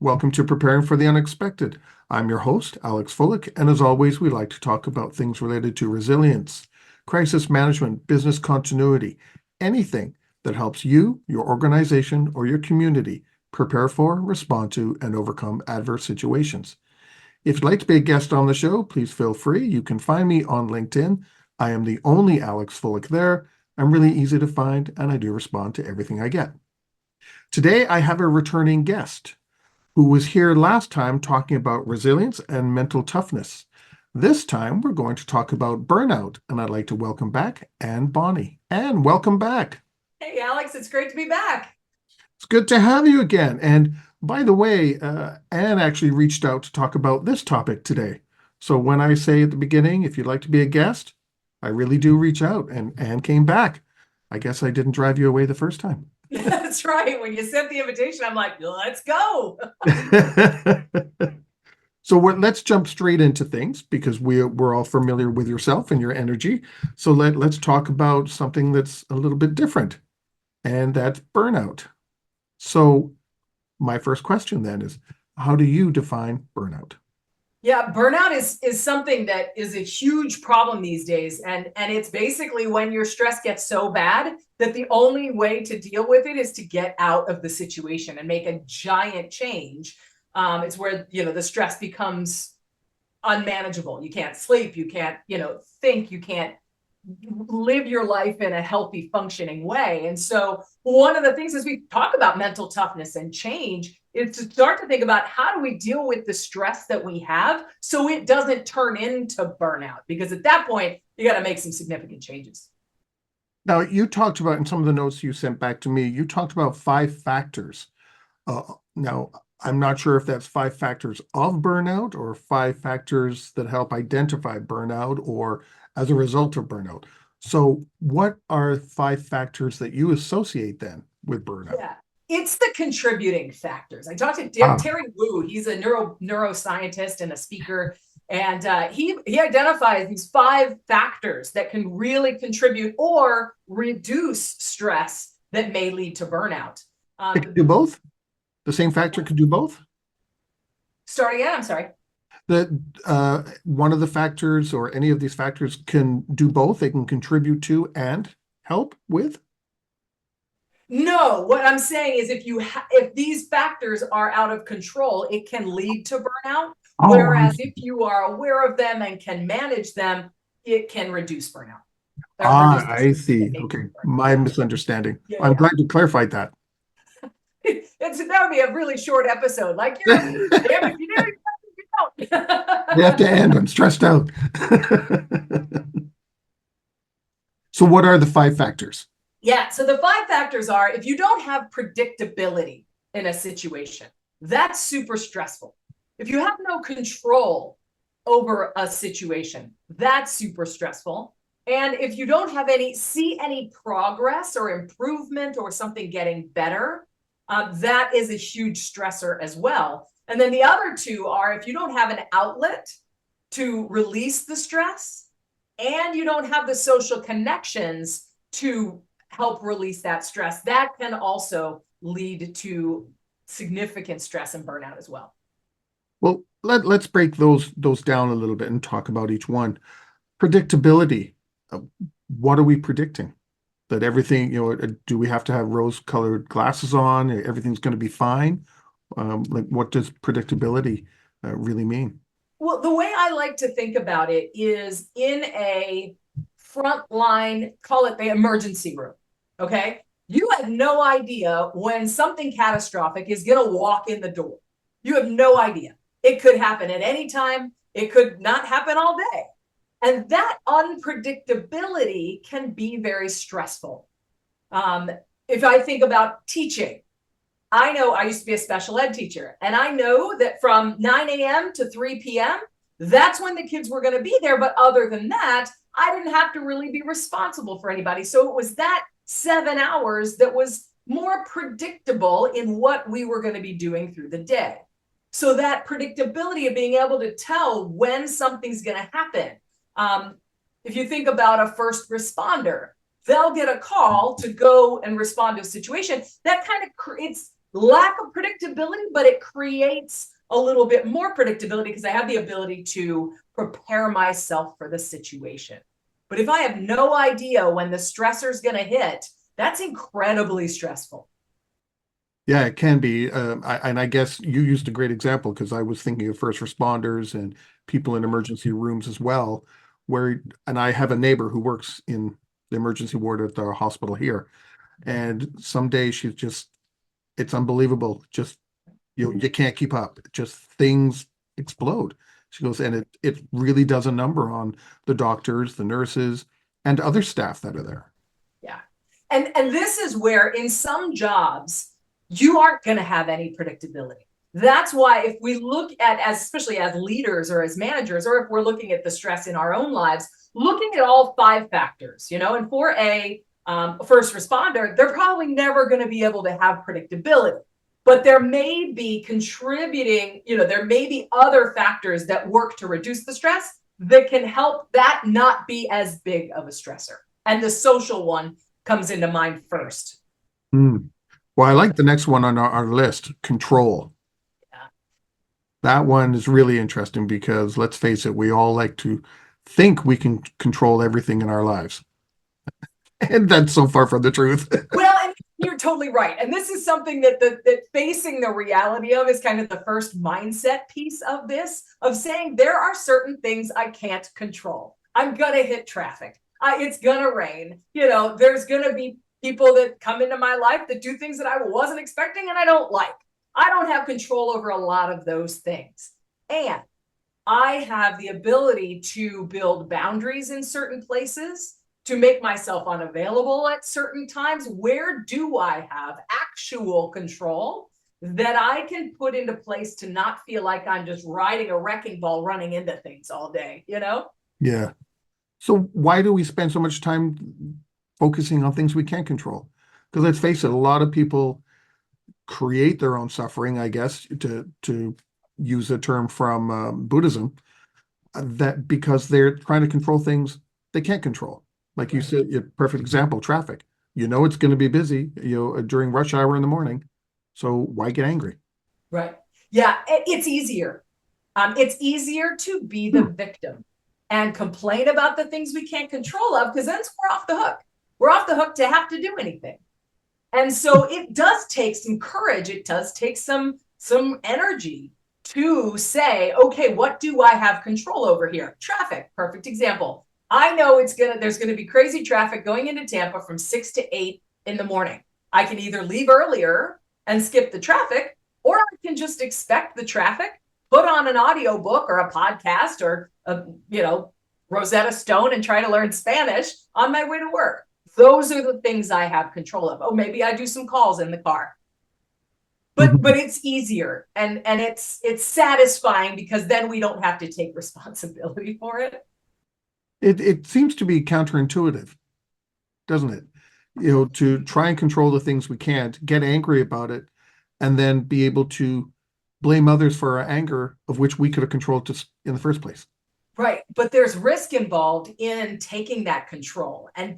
Welcome to Preparing for the Unexpected. I'm your host, Alex Fullick, and as always, we like to talk about things related to resilience, crisis management, business continuity, anything that helps you, your organization, or your community prepare for, respond to, and overcome adverse situations. If you'd like to be a guest on the show, please feel free. You can find me on LinkedIn. I am the only Alex Fullick there. I'm really easy to find, and I do respond to everything I get. Today, I have a returning guest who was here last time talking about resilience and mental toughness. This time, we're going to talk about burnout, and I'd like to welcome back Anne Bonney. Anne, welcome back. Hey, Alex, it's great to be back. It's good to have you again. And by the way, Anne actually reached out to talk about this topic today. So when I say at the beginning, if you'd like to be a guest, I really do reach out, and Anne came back. I guess I didn't drive you away the first time. That's right. When you sent the invitation, I'm like, let's go. So let's jump straight into things because we're all familiar with yourself and your energy. So let's talk about something that's a little bit different, and that's burnout. So my first question then is, how do you define burnout? Yeah, burnout is something that is a huge problem these days. And it's basically when your stress gets so bad that the only way to deal with it is to get out of the situation and make a giant change. It's where, the stress becomes unmanageable. You can't sleep, you can't, think, you can't live your life in a healthy, functioning way. And so one of the things as we talk about mental toughness and change is to start to think about how do we deal with the stress that we have so it doesn't turn into burnout, because at that point you got to make some significant changes. Now, you talked about in some of the notes you sent back to me, you talked about 5 factors. Now, I'm not sure if that's 5 factors of burnout or 5 factors that help identify burnout or as a result of burnout. So, what are 5 factors that you associate then with burnout? Yeah, it's the contributing factors. I talked to Ah, Terry Wu. He's a neuroscientist and a speaker, and he identifies these 5 factors that can really contribute or reduce stress that may lead to burnout. it can do both. The same factor could do both. Start again. I'm sorry. That one of the factors or any of these factors can do both. They can contribute to and help with. No, what I'm saying is if these factors are out of control, it can lead to burnout. Oh, Whereas if you are aware of them and can manage them, it can reduce burnout or reduce the I stress that see. may Okay, lead to burnout. my Yeah, misunderstanding. yeah, I'm yeah. glad you clarified that. That would be a really short episode. Like, damn, if you do, you We have don't. to end. I'm stressed out. So, what are the 5 factors? Yeah. So the 5 factors are if you don't have predictability in a situation, that's super stressful. If you have no control over a situation, that's super stressful. And if you don't have see any progress or improvement or something getting better, that is a huge stressor as well. And then the other two are if you don't have an outlet to release the stress and you don't have the social connections to help release that stress, that can also lead to significant stress and burnout as well. Well, let's break those down a little bit and talk about each one. Predictability. Uh, what are we predicting? That everything, do we have to have rose-colored glasses on? Everything's going to be fine? Like, what does predictability really mean? Well, the way I like to think about it is in a frontline, call it the emergency room. Okay. You have no idea when something catastrophic is going to walk in the door. You have no idea. It could happen at any time. It could not happen all day. And that unpredictability can be very stressful. Um, if I think about teaching, I know I used to be a special ed teacher, and I know that from 9 a.m. to 3 p.m., that's when the kids were going to be there. But other than that, I didn't have to really be responsible for anybody. So it was that 7 hours that was more predictable in what we were going to be doing through the day. So that predictability of being able to tell when something's going to happen. If you think about a first responder, they'll get a call to go and respond to a situation that kind of creates lack of predictability, but it creates a little bit more predictability because I have the ability to prepare myself for the situation. But if I have no idea when the stressor is going to hit, that's incredibly stressful. Yeah, it can be. And I guess you used a great example because I was thinking of first responders and people in emergency rooms as well, and I have a neighbor who works in the emergency ward at the hospital here. And some days it's unbelievable. Just, you can't keep up. Just things explode. She goes, and it really does a number on the doctors, the nurses, and other staff that are there. Yeah. And this is where in some jobs, you aren't going to have any predictability. That's why if we look at, especially as leaders or as managers, or if we're looking at the stress in our own lives, looking at all 5 factors, and for a first responder, they're probably never going to be able to have predictability. But there may be contributing, there may be other factors that work to reduce the stress that can help that not be as big of a stressor. And the social one comes into mind first. Hmm. Well, I like the next one on our list, control. Yeah. That one is really interesting because let's face it, we all like to think we can control everything in our lives. And that's so far from the truth. Well, and you're totally right. And this is something that facing the reality of is kind of the first mindset piece of this, of saying there are certain things I can't control. I'm going to hit traffic. It's going to rain. There's going to be people that come into my life that do things that I wasn't expecting and I don't like. I don't have control over a lot of those things. And I have the ability to build boundaries in certain places, to make myself unavailable at certain times. Where do I have actual control that I can put into place to not feel like I'm just riding a wrecking ball running into things all day, Yeah. So why do we spend so much time focusing on things we can't control? Because let's face it, a lot of people create their own suffering, I guess, to use a term from Buddhism, that because they're trying to control things they can't control. Like you said, a perfect example, traffic. It's going to be busy, during rush hour in the morning. So why get angry? Right. Yeah, it's easier. It's easier to be the victim and complain about the things we can't control of, because then we're off the hook. We're off the hook to have to do anything. And so it does take some courage. It does take some energy to say, okay, what do I have control over here? Traffic, perfect example. I know there's going to be crazy traffic going into Tampa from 6 to 8 in the morning. I can either leave earlier and skip the traffic, or I can just expect the traffic, put on an audiobook or a podcast or Rosetta Stone and try to learn Spanish on my way to work. Those are the things I have control of. Oh, maybe I do some calls in the car. But it's easier and it's satisfying because then we don't have to take responsibility for it. It seems to be counterintuitive, doesn't it? To try and control the things we can't, get angry about it, and then be able to blame others for our anger, of which we could have controlled just in the first place. Right. But there's risk involved in taking that control and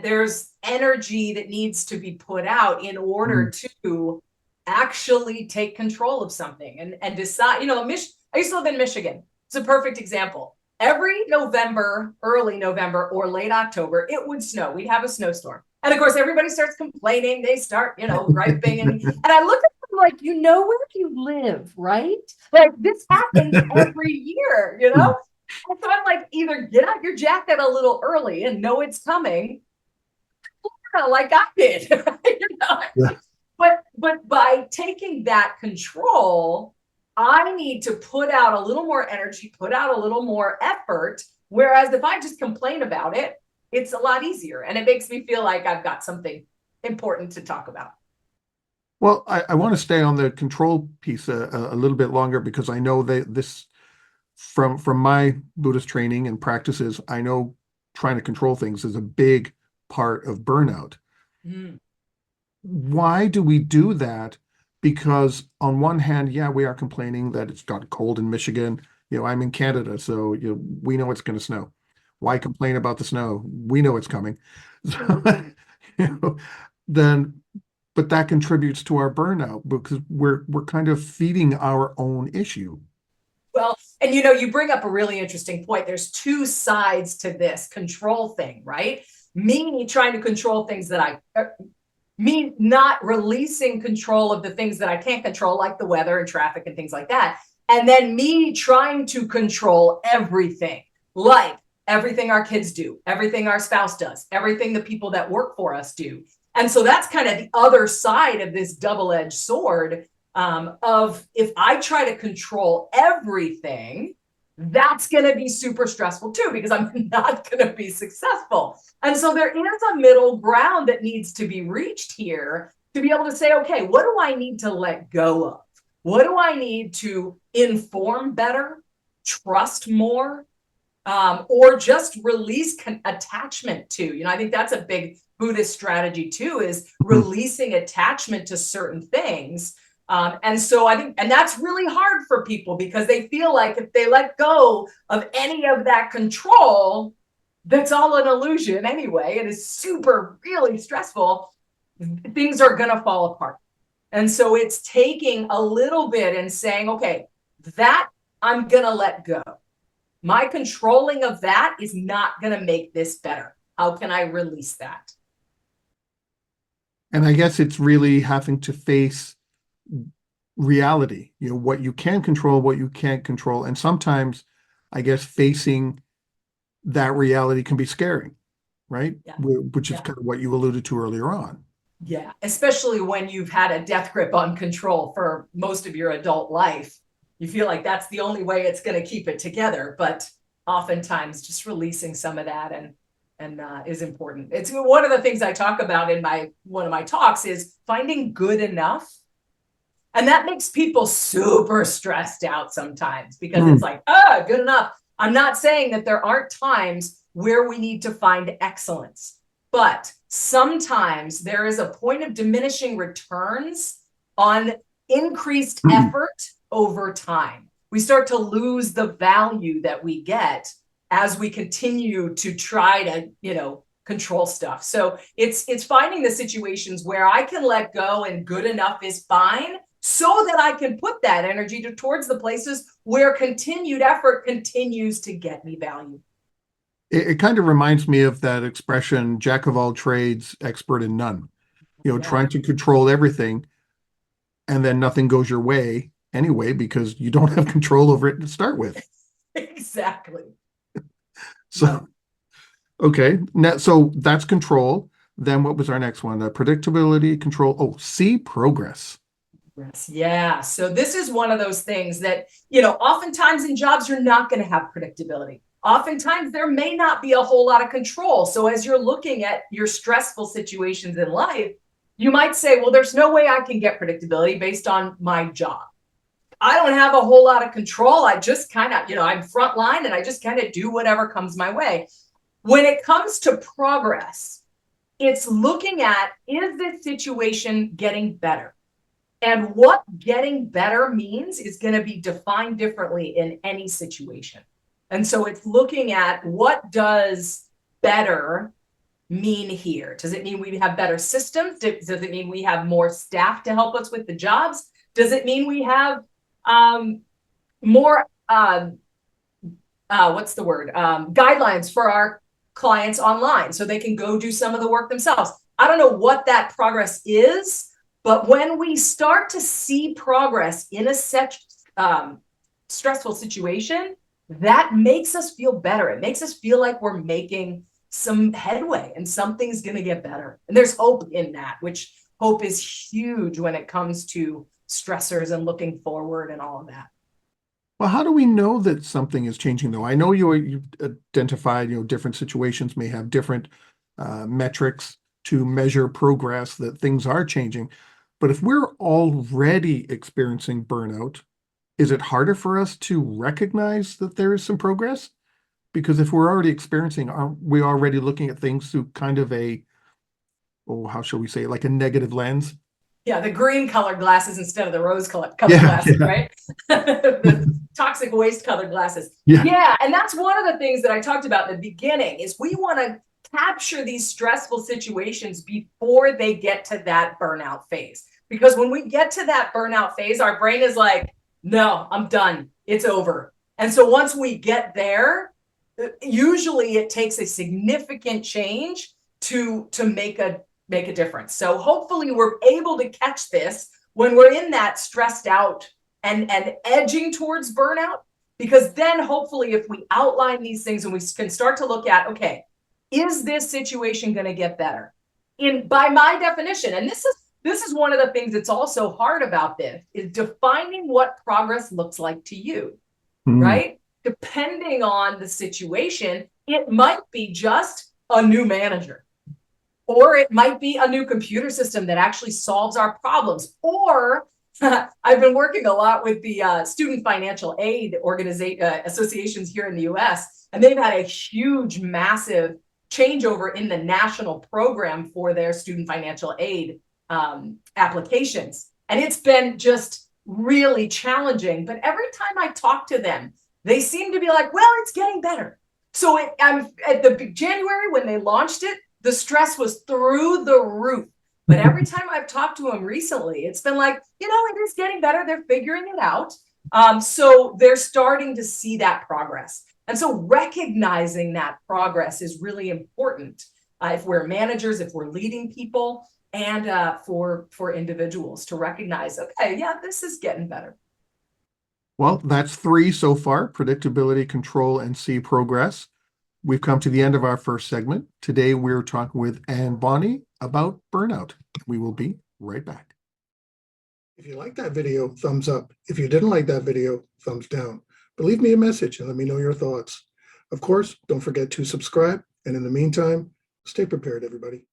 there's energy that needs to be put out in order to actually take control of something and decide. I used to live in Michigan. It's a perfect example. Every November, early November or late October, it would snow. We'd have a snowstorm. And of course, everybody starts complaining. They start, griping. And I look at them like, where you live, right? Like this happens every year, And so I'm like, either get out your jacket a little early and know it's coming, like I did. Yeah. But by taking that control, I need to put out a little more energy, put out a little more effort. Whereas if I just complain about it, it's a lot easier. And it makes me feel like I've got something important to talk about. Well, I want to stay on the control piece a little bit longer because I know that this, from my Buddhist training and practices, I know trying to control things is a big part of burnout. Why do we do that? Because on one hand, yeah, we are complaining that it's got cold in Michigan. I'm in Canada, so we know it's going to snow. Why complain about the snow? We know it's coming. So, then but that contributes to our burnout because we're kind of feeding our own issue. Well, and you bring up a really interesting point. There's two sides to this control thing, right? Me trying to control things that me not releasing control of the things that I can't control, like the weather and traffic and things like that. And then me trying to control everything, like everything our kids do, everything our spouse does, everything the people that work for us do. And so that's kind of the other side of this double-edged sword of if I try to control everything, that's going to be super stressful too, because I'm not going to be successful. And so there is a middle ground that needs to be reached here to be able to say, okay, what do I need to let go of? What do I need to inform better, trust more, or just release attachment to? I think that's a big Buddhist strategy too, is releasing attachment to certain things. And so I think, and that's really hard for people because they feel like if they let go of any of that control, that's all an illusion anyway. It is super, really stressful. Things are going to fall apart. And so it's taking a little bit and saying, okay, that I'm going to let go. My controlling of that is not going to make this better. How can I release that? And I guess it's really having to face reality, what you can control, what you can't control. And sometimes I guess facing that reality can be scary, right? Yeah. Which is kind of what you alluded to earlier on. Yeah, especially when you've had a death grip on control for most of your adult life. You feel like that's the only way it's going to keep it together. But oftentimes just releasing some of that and is important. It's one of the things I talk about in one of my talks is finding good enough. And that makes people super stressed out sometimes because it's like, good enough. I'm not saying that there aren't times where we need to find excellence, but sometimes there is a point of diminishing returns on increased effort over time. We start to lose the value that we get as we continue to try to, control stuff. So it's finding the situations where I can let go and good enough is fine, so that I can put that energy towards the places where continued effort continues to get me value. It kind of reminds me of that expression, jack of all trades, expert in none. Trying to control everything and then nothing goes your way anyway because you don't have control over it to start with. Exactly. So, okay. So that's control. Then what was our next one? Predictability, control. Oh, see progress. Yeah. So this is one of those things that, oftentimes in jobs, you're not going to have predictability. Oftentimes there may not be a whole lot of control. So as you're looking at your stressful situations in life, you might say, well, there's no way I can get predictability based on my job. I don't have a whole lot of control. I just kind of, I'm frontline and I just kind of do whatever comes my way. When it comes to progress, it's looking at, is this situation getting better? And what getting better means is going to be defined differently in any situation. And so it's looking at, what does better mean here? Does it mean we have better systems? Does it mean we have more staff to help us with the jobs? Does it mean we have more, guidelines for our clients online so they can go do some of the work themselves? I don't know what that progress is. But when we start to see progress in a stressful situation, that makes us feel better. It makes us feel like we're making some headway and something's going to get better. And there's hope in that, which hope is huge when it comes to stressors and looking forward and all of that. Well, how do we know that something is changing, though? I know you identified, different situations may have different metrics to measure progress, that things are changing. But if we're already experiencing burnout, is it harder for us to recognize that there is some progress? Because if we're already experiencing, aren't we already looking at things through kind of how shall we say, like a negative lens? Yeah, the green colored glasses instead of the rose colored glasses, yeah. Right? The toxic waste colored glasses. Yeah. And that's one of the things that I talked about in the beginning is we want to capture these stressful situations before they get to that burnout phase. Because when we get to that burnout phase, our brain is like, no, I'm done. It's over. And so once we get there, usually it takes a significant change to make a difference. So hopefully we're able to catch this when we're in that stressed out and edging towards burnout, because then hopefully if we outline these things and we can start to look at, okay, is this situation going to get better? By my definition, and this is one of the things that's also hard about this, is defining what progress looks like to you, right? Depending on the situation, it might be just a new manager, or it might be a new computer system that actually solves our problems. Or I've been working a lot with the student financial aid associations here in the US, and they've had a huge, massive changeover in the national program for their student financial aid applications. And it's been just really challenging. But every time I talk to them, they seem to be like, well, it's getting better. So at the January when they launched it, the stress was through the roof. But every time I've talked to them recently, it's been like, it is getting better. They're figuring it out. So they're starting to see that progress. And so recognizing that progress is really important if we're managers, if we're leading people, and for individuals to recognize, okay, yeah, this is getting better. Well, that's 3 so far: predictability, control, and see progress. We've come to the end of our first segment. Today, we're talking with Bonney about burnout. We will be right back. If you like that video, thumbs up. If you didn't like that video, thumbs down. But leave me a message and let me know your thoughts. Of course, don't forget to subscribe. And in the meantime, stay prepared, everybody.